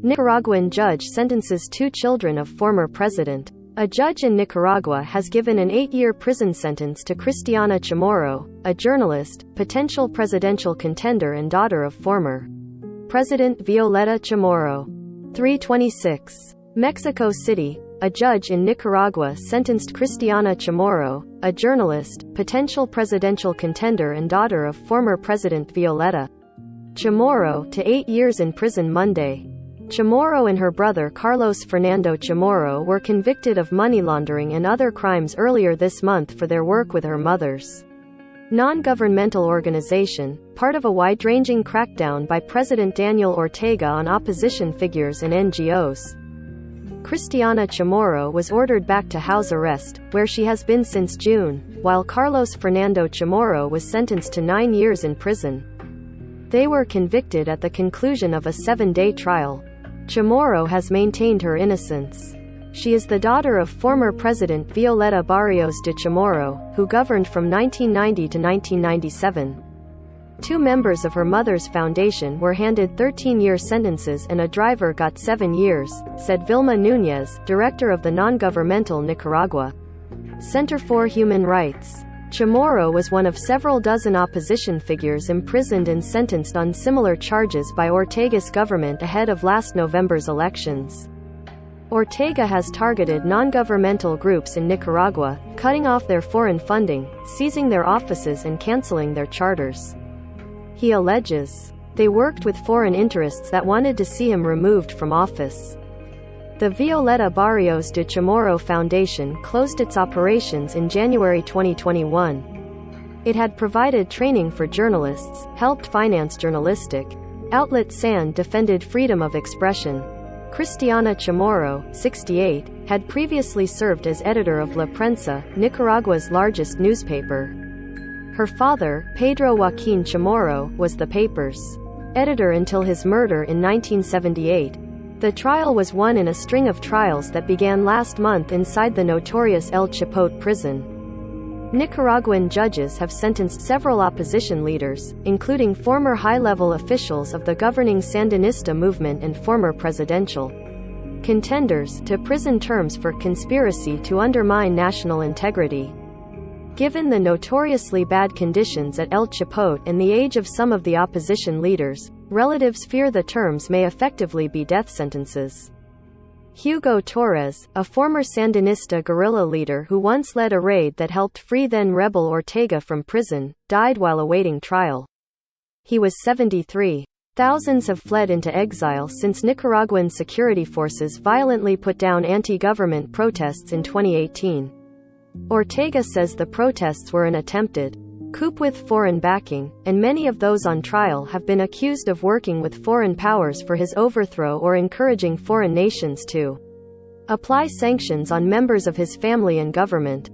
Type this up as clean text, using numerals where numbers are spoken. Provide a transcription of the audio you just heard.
Nicaraguan judge sentences 2 children of former president. A judge in Nicaragua has given an 8-year prison sentence to Cristiana Chamorro, a journalist, potential presidential contender and daughter of former President Violeta Chamorro. 326. Mexico City. A judge in Nicaragua sentenced Cristiana Chamorro, a journalist, potential presidential contender and daughter of former President Violeta Chamorro, to 8 years in prison Monday. Chamorro and her brother Carlos Fernando Chamorro were convicted of money laundering and other crimes earlier this month for their work with her mother's non-governmental organization, part of a wide-ranging crackdown by President Daniel Ortega on opposition figures and NGOs. Cristiana Chamorro was ordered back to house arrest, where she has been since June, while Carlos Fernando Chamorro was sentenced to 9 years in prison. They were convicted at the conclusion of a 7-day trial. Chamorro has maintained her innocence. She is the daughter of former President Violeta Barrios de Chamorro, who governed from 1990 to 1997. 2 members of her mother's foundation were handed 13-year sentences and a driver got 7 years, said Vilma Núñez, director of the non-governmental Nicaragua Center for Human Rights. Chamorro was one of several dozen opposition figures imprisoned and sentenced on similar charges by Ortega's government ahead of last November's elections. Ortega has targeted non-governmental groups in Nicaragua, cutting off their foreign funding, seizing their offices and canceling their charters. He alleges they worked with foreign interests that wanted to see him removed from office. The Violeta Barrios de Chamorro Foundation closed its operations in January 2021. It had provided training for journalists, helped finance journalistic outlet SAN defended freedom of expression. Cristiana Chamorro, 68, had previously served as editor of La Prensa, Nicaragua's largest newspaper. Her father, Pedro Joaquin Chamorro, was the paper's editor until his murder in 1978. The trial was one in a string of trials that began last month inside the notorious El Chipote prison. Nicaraguan judges have sentenced several opposition leaders, including former high-level officials of the governing Sandinista movement and former presidential contenders, to prison terms for conspiracy to undermine national integrity. Given the notoriously bad conditions at El Chipote and the age of some of the opposition leaders, relatives fear the terms may effectively be death sentences. Hugo Torres, a former Sandinista guerrilla leader who once led a raid that helped free then-rebel Ortega from prison, died while awaiting trial. He was 73. Thousands have fled into exile since Nicaraguan security forces violently put down anti-government protests in 2018. Ortega says the protests were an attempted coup with foreign backing, and many of those on trial have been accused of working with foreign powers for his overthrow or encouraging foreign nations to apply sanctions on members of his family and government.